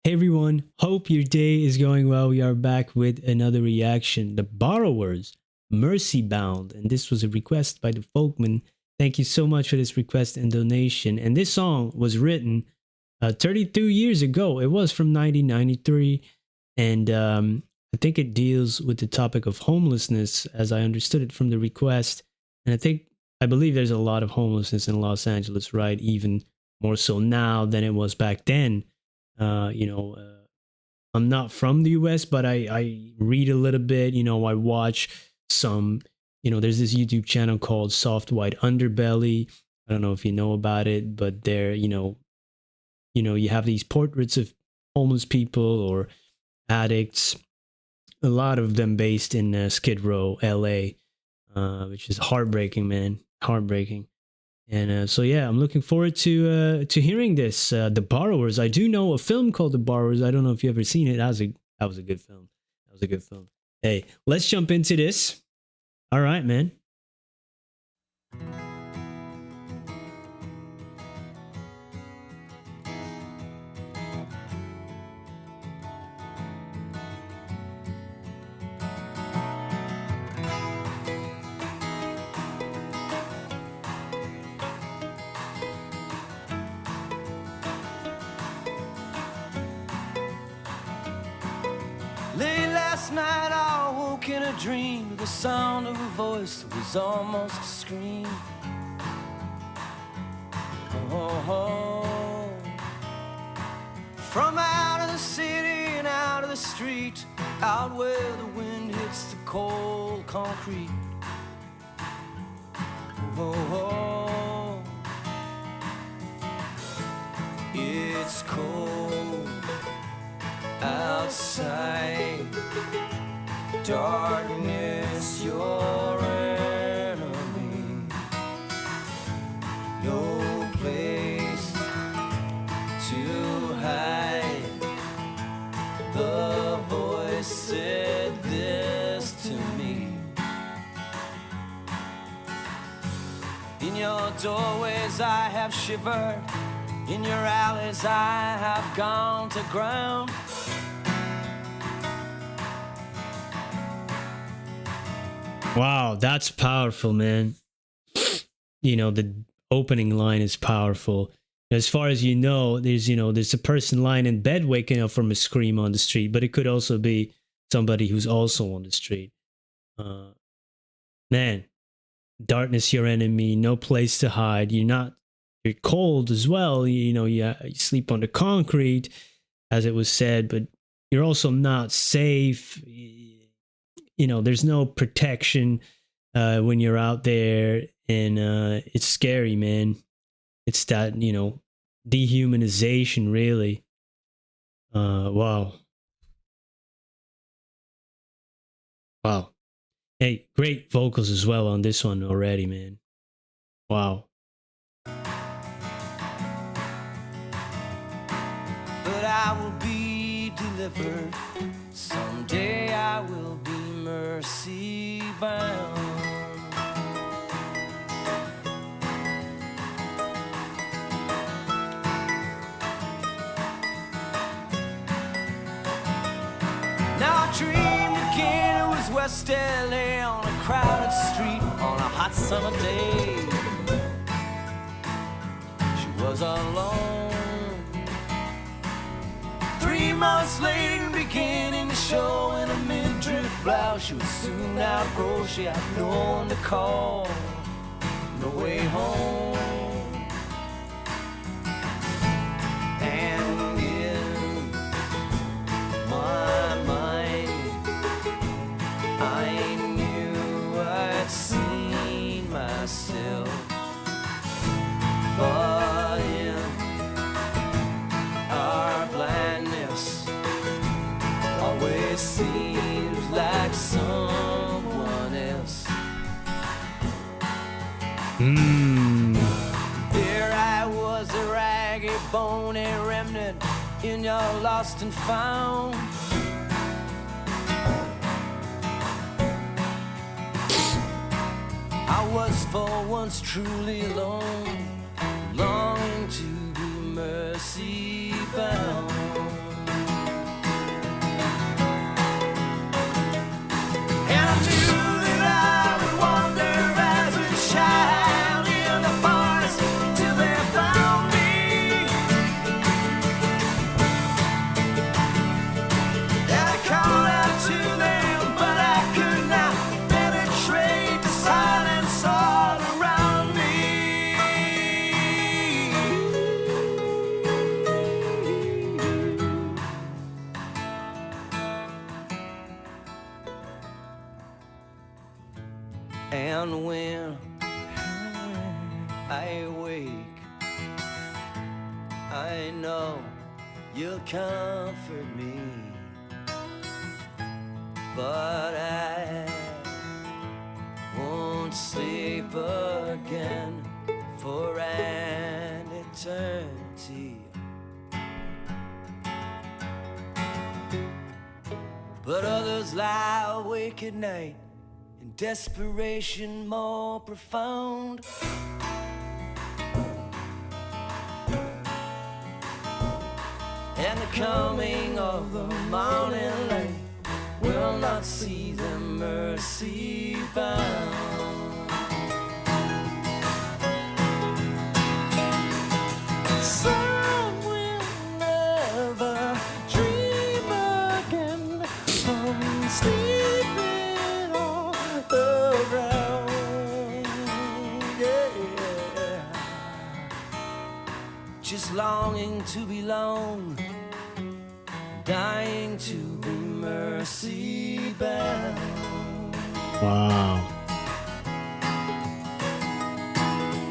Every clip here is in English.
Hey everyone, hope your day is going well. We are back with another reaction. The Borrowers, Mercy Bound. And this was a request by the Folkman. Thank you so much for this request and donation. And this song was written 32 years ago. It was from 1993. And I think it deals with the topic of homelessness as I understood it from the request. And I believe there's a lot of homelessness in Los Angeles, right? Even more so now than it was back then. I'm not from the US, but I read a little bit, I watch some, there's this YouTube channel called Soft White Underbelly. I don't know if you know about it, but there, you have these portraits of homeless people or addicts, a lot of them based in Skid Row, LA, which is heartbreaking, man. Heartbreaking. And so yeah, I'm looking forward to hearing this. The Borrowers. I do know a film called The Borrowers. I don't know if you've ever seen it. That was a good film. That was a good film. Hey, let's jump into this. All right, man. Late last night I woke in a dream with the sound of a voice that was almost a scream. Oh, from out of the city and out of the street, out where the wind hits the cold concrete. Oh, it's cold outside, darkness your enemy, no place to hide. The voice said this to me: in your doorways I have shivered, in your alleys I have gone to ground. Wow, that's powerful, man. The opening line is powerful. As far as there's a person lying in bed waking up from a scream on the street, but it could also be somebody who's also on the street. Man, darkness your enemy, no place to hide. You're cold as well. You sleep on the concrete, as it was said, but you're also not safe. There's no protection when you're out there, and it's scary, man. It's that, dehumanization, really. Wow. Wow. Hey, great vocals as well on this one already, man. Wow. But I will be delivered. Someday I will be mercy bound. Now I dreamed again, it was West LA on a crowded street on a hot summer day. She was alone. 3 months later, beginning to show in a midriff blouse. She would soon outgrow, she had no one to call, no way home. And in my mind, I knew I'd seen myself, but in our blindness always seems like someone else. There I was, a raggy, bony remnant in your lost and found. I was for once truly alone, longing to be mercy bound. And when I wake, I know you'll comfort me, but I won't sleep again for an eternity. But others lie awake at night in desperation more profound. And the coming of the morning light will not see them mercy bound. Some will never dream again from sleeping on the ground. Yeah. Just longing to belong, dying to be mercy bound. Wow.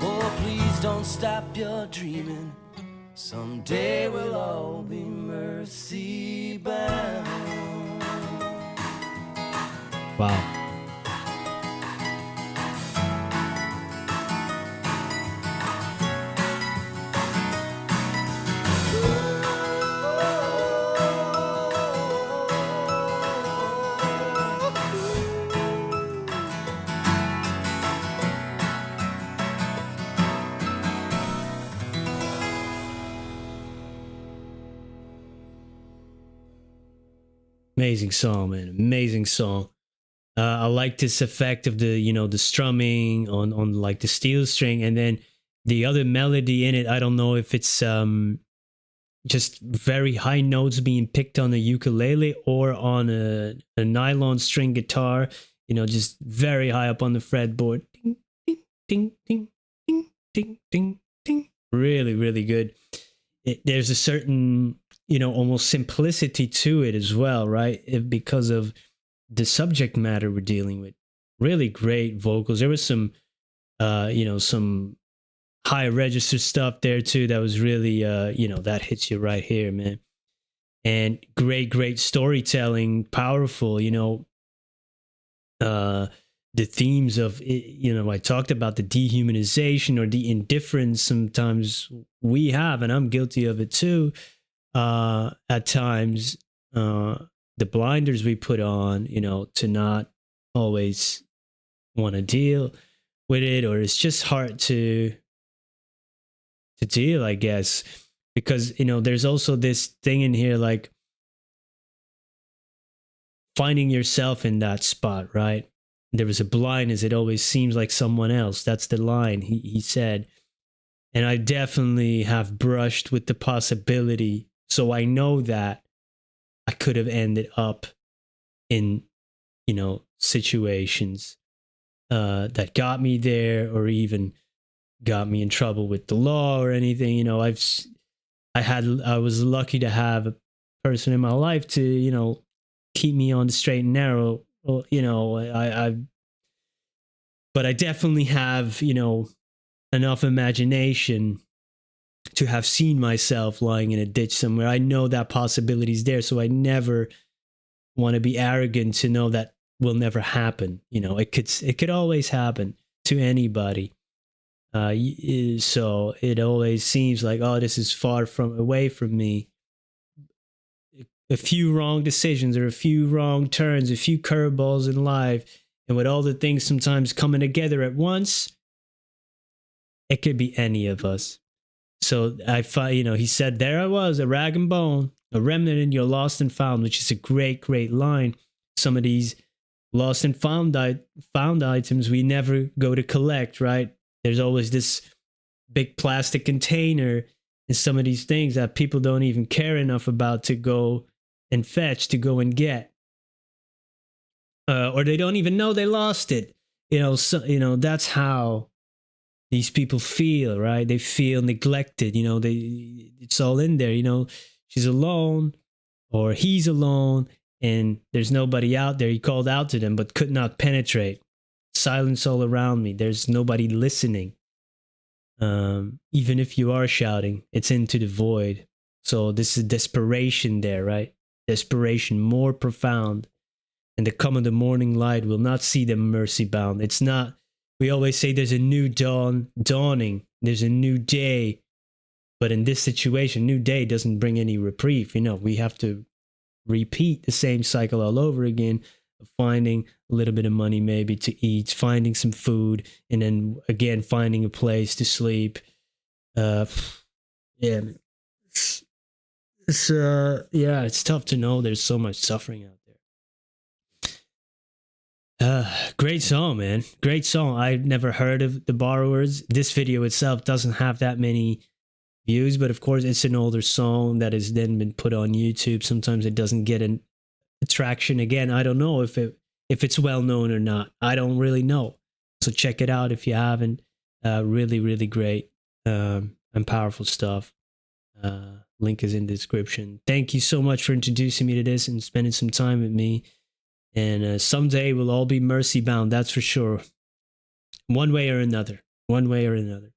Oh, please don't stop your dreaming. Someday we'll all be mercy bound. Wow. Amazing song, man. Amazing song. I like this effect of the, the strumming on like the steel string, and then the other melody in it. I don't know if it's just very high notes being picked on a ukulele or on a nylon string guitar. Just very high up on the fretboard. Ding, ding, ding, ding, ding, ding, ding, ding. Really, really good. There's a certain almost simplicity to it as well, right? Because of the subject matter we're dealing with. Really great vocals. There was some some high register stuff there too that was really that hits you right here, man. And great storytelling, powerful. The themes of I talked about the dehumanization or the indifference sometimes we have, and I'm guilty of it too. At times, the blinders we put on, to not always want to deal with it, or it's just hard to deal, I guess, because there's also this thing in here, like finding yourself in that spot, right? There was a blindness. It always seems like someone else. That's the line he said. And I definitely have brushed with the possibility. So I know that I could have ended up in, situations that got me there, or even got me in trouble with the law or anything. I was lucky to have a person in my life to, keep me on the straight and narrow. But I definitely have, enough imagination to have seen myself lying in a ditch somewhere. I know that possibility is there, so I never want to be arrogant to know that will never happen. It could always happen to anybody. So it always seems like, oh, this is away from me. A few wrong decisions or a few wrong turns, a few curveballs in life, and with all the things sometimes coming together at once, it could be any of us. So I find, he said, there I was, a rag and bone, a remnant in your lost and found, which is a great line. Some of these lost and found items we never go to collect, right? There's always this big plastic container in some of these things that people don't even care enough about to go and fetch, to go and get. Or they don't even know they lost it. That's how these people feel, right? They feel neglected. It's all in there. She's alone, or he's alone, and there's nobody out there. He called out to them, but could not penetrate. silence all around me. There's nobody listening. Even if you are shouting, it's into the void. So this is desperation there, right? Desperation more profound. And the come of the morning light will not see them mercy bound. It's not, we always say there's a new dawning. There's a new day. But in this situation, new day doesn't bring any reprieve. You know, we have to repeat the same cycle all over again of finding a little bit of money maybe to eat, finding some food, and then again finding a place to sleep. Yeah, it's tough to know there's so much suffering out there. Great song, man. Great song. I've never heard of The Borrowers. This video itself doesn't have that many views, but of course it's an older song that has then been put on YouTube. Sometimes it doesn't get an attraction. Again, I don't know if it's well known or not. I don't really know. So check it out if you haven't. Really, really great and powerful stuff. Link is in the description. Thank you so much for introducing me to this and spending some time with me. And someday we'll all be mercy bound, that's for sure. One way or another. One way or another.